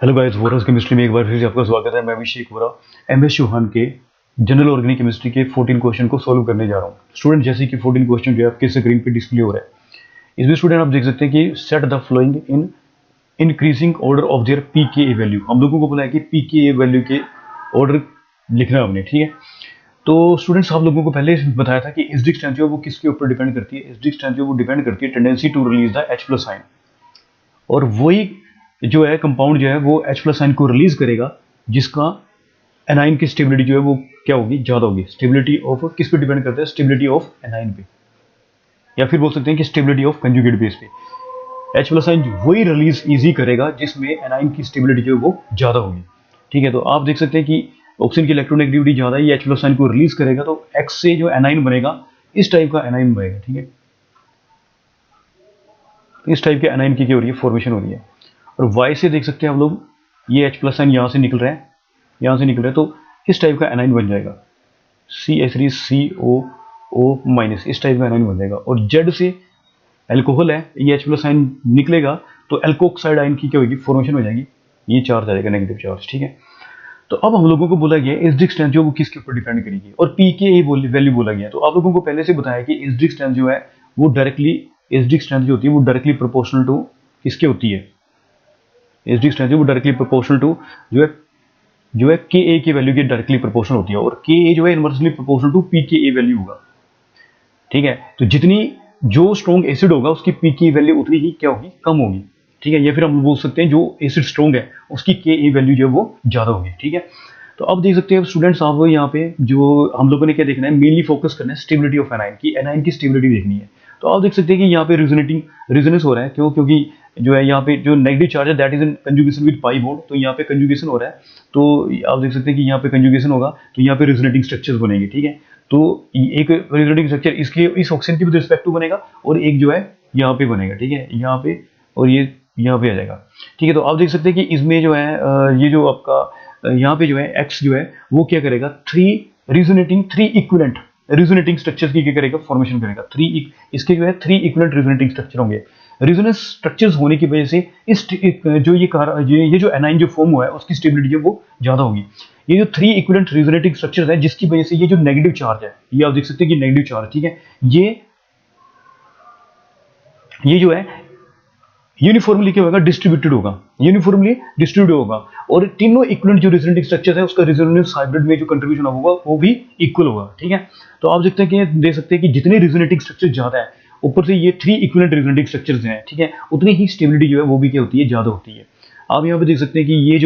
Hello guys, vores chemistry में एक बार फिर से आपका स्वागत है। मैं अभिषेक वोरा एमएस चौहान के जनरल ऑर्गेनिक केमिस्ट्री के 14 क्वेश्चन को सॉल्व करने जा रहा हूँ। स्टूडेंट, जैसे कि 14 क्वेश्चन जो है आपके स्क्रीन पे डिस्प्ले हो रहा है, इसमें स्टूडेंट आप देख सकते हैं कि set the flowing in increasing order of their pK value. हम लोगों को बोला है कि पीके वैल्यू के ऑर्डर लिखना है हमने, ठीक है। तो स्टूडेंट्स, आप लोगों को पहले बताया था कि एसिडिक स्ट्रेंथ जो है वो किसके ऊपर डिपेंड करती है। एसिडिक स्ट्रेंथ जो वो डिपेंड करती है tendency to release the H+ ion, और वही जो है कंपाउंड जो है वो H+ आयन को रिलीज करेगा जिसका एनाइन की स्टेबिलिटी जो है वो क्या होगी, ज्यादा होगी। स्टेबिलिटी ऑफ किस पे डिपेंड करता है? स्टेबिलिटी ऑफ एनाइन पे, या फिर बोल सकते हैं कि स्टेबिलिटी ऑफ कंजुगेट बेस पे। H+ आयन वही रिलीज इजी करेगा जिसमें एनाइन की स्टेबिलिटी जो है वो ज्यादा होगी, ठीक है। तो आप देख सकते हैं कि ऑक्सीजन की इलेक्ट्रोनेगेटिविटी ज्यादा है, ये H+ आयन को रिलीज करेगा, तो X से जो एनाइन बनेगा इस टाइप का एनाइन बनेगा, ठीक है। इस टाइप के एनाइन की क्या हो रही है, फॉर्मेशन हो रही है। और Y से देख सकते हैं आप लोग, ये H+ आयन यहाँ से निकल रहा है, यहाँ से निकल रहा है, तो इस टाइप का एनाइन बन जाएगा CH3COO-, इस टाइप का एनाइन बन जाएगा। और Z से एल्कोहल है, ये H+ आयन निकलेगा तो एल्कोक्साइड आयन की क्या होगी, फॉर्मेशन हो जाएगी, ये चार्ज आ जाएगा, नेगेटिव चार्ज, ठीक है। तो अब हम लोगों को बोला गया एसिडिक स्ट्रेंथ जो वो किसके ऊपर डिपेंड करेगी, और पीके वैल्यू बोला गया। तो आप लोगों को पहले से बताया कि एसिडिक स्ट्रेंथ जो है वो डायरेक्टली, एसिडिक स्ट्रेंथ जो होती है वो डायरेक्टली प्रोपोर्शनल टू किसके होती है, एसिडिक स्ट्रेंथ जो वो डायरेक्टली प्रोपोर्शनल टू जो है के ए की वैल्यू के डायरेक्टली प्रोपोर्शनल होती है, और के ए जो है इनवर्सली प्रोपोर्शनल टू पी के ए वैल्यू होगा, ठीक है। तो जितनी जो स्ट्रॉन्ग एसिड होगा उसकी पी की वैल्यू उतनी ही क्या होगी, कम होगी, ठीक है। या फिर हम बोल सकते हैं जो एसिड स्ट्रॉन्ग है उसकी के ए वैल्यू जो है वो ज्यादा होगी, ठीक है। तो अब देख सकते हैं स्टूडेंट्स, आप यहाँ पे जो हम लोगों ने क्या देखना है, मेनली फोकस करना है स्टेबिलिटी ऑफ एनाइन की, एनाइन की स्टेबिलिटी देखनी है। तो आप देख सकते हैं कि यहाँ पे रिजोनेंस हो रहा है, क्यों? क्योंकि जो है यहाँ पे जो नेगेटिव चार्ज है that is in conjugation with pi bond, तो यहाँ पे कंजुगेशन हो रहा है। तो आप देख सकते हैं कि यहाँ पे कंजुगेशन होगा तो यहाँ पे रिजोनेटिंग स्ट्रक्चर्स बनेंगे, ठीक है। तो एक रिजोनेटिंग स्ट्रक्चर इसके इस ऑक्सीजन के विद रिस्पेक्ट टू बनेगा, और एक जो है यहाँ पे बनेगा, ठीक है, यहाँ पे, और ये यहाँ पे आ जाएगा, ठीक है। तो आप देख सकते हैं कि इसमें जो है ये जो आपका यहाँ पे जो है एक्स जो है वो क्या करेगा, थ्री इक्विवेलेंट रिजोनेटिंग स्ट्रक्चर्स की क्या करेगा, फॉर्मेशन करेगा। इसके जो है 3 इक्विवेलेंट रिजोनेटिंग स्ट्रक्चर होंगे। रिजोनेंस स्ट्रक्चर्स होने की वजह से इस जो ये जो एनाइन जो फॉर्म हुआ है उसकी स्टेबिलिटी है वो ज्यादा होगी। ये जो 3 इक्विवेलेंट रिजोनेटिंग स्ट्रक्चर्स है जिसकी वजह से ये जो नेगेटिव चार्ज है, ये आप देख सकते हैं कि नेगेटिव चार्ज, ठीक है, ये जो है यूनिफॉर्मली क्या होगा, डिस्ट्रीब्यूटेड होगा, यूनिफॉर्मली डिस्ट्रीब्यूटेड होगा। और तीनों इक्विवेलेंट जो रेजोनेटिंग स्ट्रक्चर है उसका रेजोनेंस हाइब्रिड में जो कंट्रीब्यूशन होगा वो भी इक्वल होगा, ठीक है। तो आप देखते हैं कि देख सकते हैं कि जितने रेजोनेटिंग स्ट्रक्चर ज्यादा है, ऊपर से ये 3 इक्विवेलेंट रेजोनेटिंग स्ट्रक्चर्स हैं, ठीक है, उतनी ही स्टेबिलिटी जो है वो भी क्या होती है, ज्यादा होती है। आप यहाँ पे देख सकते हैं कि ये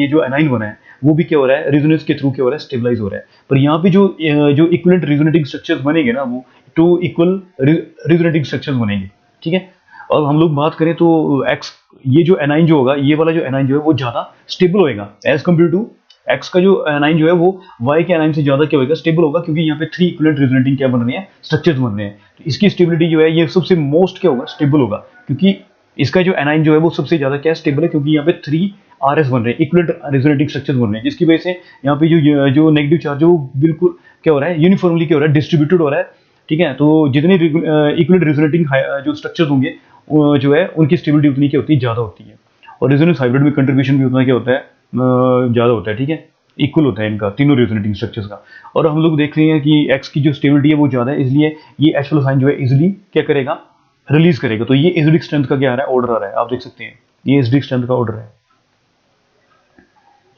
जो एनाइन बना है वो भी क्या हो रहा है, रेजोनेंस के थ्रू क्या हो रहा है, स्टेबलाइज हो रहा है। पर यहाँ पे जो इक्विवेलेंट रेजोनेटिंग स्ट्रक्चर्स बनेंगे ना, वो 2 इक्वल रेजोनेटिंग स्ट्रक्चर्स बनेंगे, ठीक है। और हम लोग बात करें तो एक्स, ये जो एनाइन जो होगा, ये वाला जो एनाइन जो है वो ज्यादा स्टेबल होएगा एज कम्पेयर टू एक्स का जो एनाइन जो है वो वाई के एनाइन से ज्यादा क्या होगा, स्टेबल होगा, क्योंकि यहाँ पे 3 इक्विवेलेंट रेजोनेटिंग क्या बन रहे हैं, स्ट्रक्चर्स बन रहे हैं। तो इसकी स्टेबिलिटी जो है ये सबसे मोस्ट क्या होगा, स्टेबल होगा, क्योंकि इसका जो एनाइन जो है वो सबसे ज्यादा क्या स्टेबल है, क्योंकि यहाँ पे 3 RS बन रहे हैं, इक्विवेलेंट रेजोनेटिंग स्ट्रक्चर्स बन रहे हैं, जिसकी वजह से यहाँ पे जो नेगेटिव चार्ज है वो बिल्कुल क्या हो रहा है, यूनिफॉर्मली क्या हो रहा है, डिस्ट्रीब्यूटेड हो रहा है, ठीक है। तो जितने इक्विवेलेंट रेजोनेटिंग जो स्ट्रक्चर्स होंगे जो है उनकी स्टेबिलिटी उतनी क्या होती है, ज्यादा होती है। और रेजोनेंस हाइब्रिड में कंट्रीब्यूशन भी उतना क्या होता है, ज्यादा होता है, ठीक है, इक्वल होता है इनका तीनों रेजोनेटिंग स्ट्रक्चर्स का। और हम लोग देख रहे हैं कि एक्स की जो स्टेबिलिटी है वो ज्यादा है, इसलिए ये H+ आयन जो है इजिली क्या करेगा, रिलीज करेगा। तो ये एसिडिक स्ट्रेंथ का क्या आ रहा है, ऑर्डर आ रहा है, आप देख सकते हैं ये एसिडिक स्ट्रेंथ का ऑर्डर है,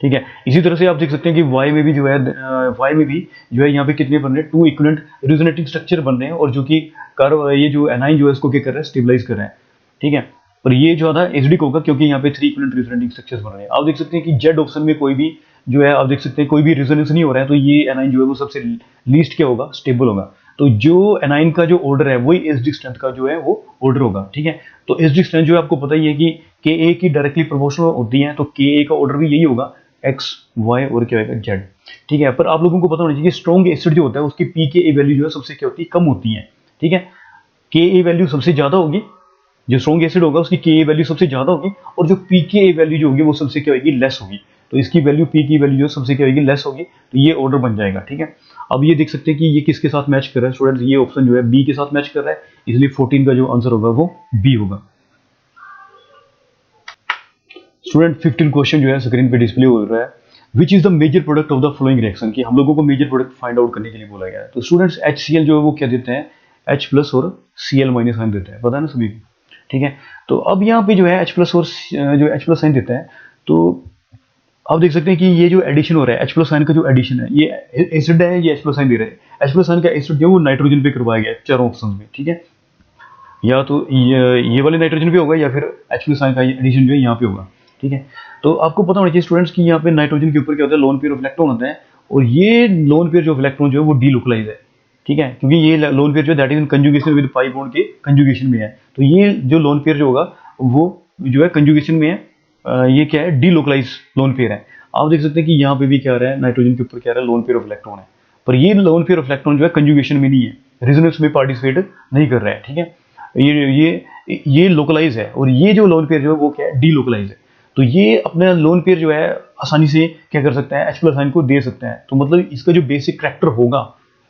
ठीक है। इसी तरह से आप देख सकते हैं कि वाई में भी जो है यहाँ पे कितने बन रहे हैं, 2 इक्विवेलेंट रेजोनेटिंग स्ट्रक्चर बन रहे हैं, और जो कि ये जो एनाइन जो है इसको क्या कर रहा है, स्टेबलाइज कर रहे हैं, ठीक है। और ये जो ज्यादा एसिडिक होगा क्योंकि यहाँ पे 3 इक्विवेलेंट रेजोनेटिंग स्ट्रक्चर्स बन रहे हैं। आप देख सकते हैं कि जेड ऑप्शन में कोई भी जो है, आप देख सकते हैं कोई भी रेजोनेंस नहीं हो रहा है, तो ये एनाइन जो है वो सबसे लीस्ट क्या होगा, स्टेबल होगा। तो जो एनाइन का जो ऑर्डर है वही एसिडिक स्ट्रेंथ का जो है वो ऑर्डर होगा, ठीक है। तो एसिडिक स्ट्रेंथ जो है आपको पता ही है कि के ए की डायरेक्टली प्रोपोर्शनल होती है, तो के ए का ऑर्डर भी यही होगा, एक्स वाई और क्या होगा, जेड, ठीक है। पर आप लोगों को पता होना चाहिए स्ट्रॉन्ग एसिड जो होता है उसकी पी के ए वैल्यू जो है सबसे क्या होती है, कम होती है, ठीक है। के ए वैल्यू सबसे ज्यादा होगी, जो स्ट्रॉन्ग एसिड होगा उसकी के ए वैल्यू सबसे ज्यादा होगी, और जो पी के ए वैल्यू जो होगी वो सबसे क्या होगी, लेस होगी। तो इसकी वैल्यू पी की वैल्यू जो सबसे क्या होगी, लेस होगी, तो ये ऑर्डर बन जाएगा, ठीक है। अब ये देख सकते हैं कि ये किसके साथ मैच कर रहा है स्टूडेंट्स, ये ऑप्शन जो है बी के साथ मैच कर रहा है, इसलिए 14 का जो आंसर होगा वो बी होगा। स्टूडेंट 15 क्वेश्चन जो है स्क्रीन पे डिस्प्ले हो रहा है। Which is the major product of the following reaction, कि हम लोगों को मेजर प्रोडक्ट फाइंड आउट करने के लिए बोला गया है। तो स्टूडेंट्स HCl जो है वो क्या देते हैं, H प्लस और Cl माइनस साइन देते हैं, पता है ना सभी को, ठीक है। तो अब यहाँ पे जो है H प्लस और जो H प्लस साइन देता है, तो आप देख सकते हैं कि ये जो एडिशन हो रहा है H प्लस साइन का जो एडिशन है, ये एसिड है, ये H प्लस साइन दे रहे हैं। H प्लस साइन का एसिड जो है वो नाइट्रोजन पे करवाया गया है चारों ऑप्शन में, ठीक है। या तो ये वाले नाइट्रोजन पे होगा या फिर H प्लस साइन का एडिशन जो है यहाँ पे होगा, ठीक है। तो आपको पता होना चाहिए स्टूडेंट्स कि यहाँ पे नाइट्रोजन के ऊपर क्या होता है, लोन पेयर ऑफ इलेक्ट्रॉन होता है, और ये लोन पेयर जो इलेक्ट्रॉन जो है वो डीलोकलाइज है, ठीक है, क्योंकि ये लोन पेयर जो that is in conjugation with pi bond के कंजुगेशन में है। तो ये जो लोन पेयर जो होगा वो जो है कंजुगेशन में है, ये क्या है, डीलोकलाइज लोन पेयर है। आप देख सकते हैं कि यहाँ पे भी क्या आ रहा है, नाइट्रोजन के ऊपर क्या आ रहा है, लोन पेयर ऑफ इलेक्ट्रॉन है, पर ये लोन पेयर ऑफ इलेक्ट्रॉन जो है कंजुगेशन में नहीं है, रेजोनेंस में पार्टिसिपेट नहीं कर रहा है, ठीक है। ये लोकलाइज है, और ये जो लोन पेयर जो है वो क्या है, डीलोकलाइज है। तो ये अपना लोन पेयर जो है आसानी से क्या कर सकता है, H प्लस आयन को दे सकता है। तो मतलब इसका जो बेसिक करैक्टर होगा,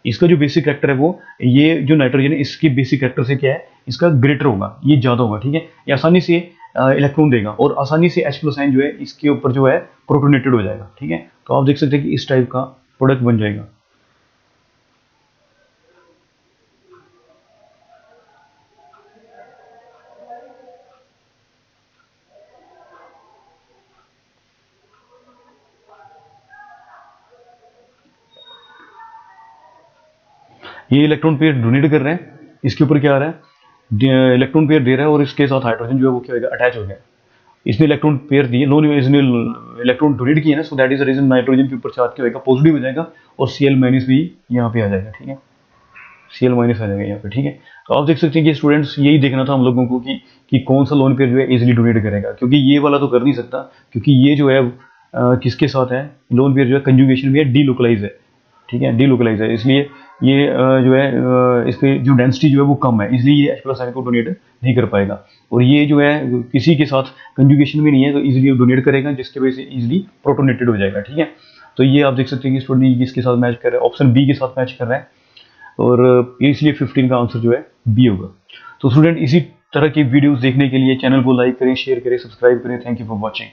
इसका जो बेसिक करैक्टर है वो, ये जो नाइट्रोजन है इसके बेसिक करैक्टर से क्या है, इसका ग्रेटर होगा, ये ज्यादा होगा, ठीक है। ये आसानी से इलेक्ट्रॉन देगा, और आसानी से H प्लस आयन जो है इसके ऊपर जो है प्रोटोनेटेड हो जाएगा, ठीक है। तो आप देख सकते हैं कि इस टाइप का प्रोडक्ट बन जाएगा। ये इलेक्ट्रॉन पेयर डोनेट कर रहे हैं, इसके ऊपर क्या आ रहा है, इलेक्ट्रॉन पेयर दे रहा है, और इसके साथ हाइड्रोजन जो है वो क्या होगा, अटैच हो गया। इसने इलेक्ट्रॉन पेयर दिए, लोन इसने इलेक्ट्रॉन डोनेट किया ना, so that is the reason nitrogen के ऊपर चार्ज क्या होगा, पॉजिटिव हो जाएगा, और Cl माइनस भी यहाँ पे आ जाएगा, ठीक है। Cl माइनस आ जाएगा यहाँ पे, ठीक है। तो आप देख सकते हैं कि स्टूडेंट्स यही देखना था हम लोगों को कि कौन सा लोन पेयर जो है इजीली डोनेट करेगा, क्योंकि ये वाला तो कर नहीं सकता, क्योंकि ये जो है किसके साथ है, लोन पेयर जो है कंजुगेशन में है, डीलोकलाइज है, ठीक है, डीलोकलाइज है, इसलिए ये जो है इसकी जो डेंसिटी जो है वो कम है, इसलिए ये H प्लस आयन को डोनेट नहीं कर पाएगा। और ये जो है किसी के साथ कंजुगेशन में नहीं है, तो इजीली डोनेट करेगा, जिसकी वजह से इजीली प्रोटोनेटेड हो जाएगा, ठीक है। तो ये आप देख सकते हैं कि स्टूडेंट इसके साथ मैच कर रहा है, ऑप्शन बी के साथ मैच कर रहा है, और इसलिए 15 का आंसर जो है बी होगा। तो स्टूडेंट इसी तरह की वीडियोस देखने के लिए चैनल को लाइक करें, शेयर करें, सब्सक्राइब करें। Thank you for watching.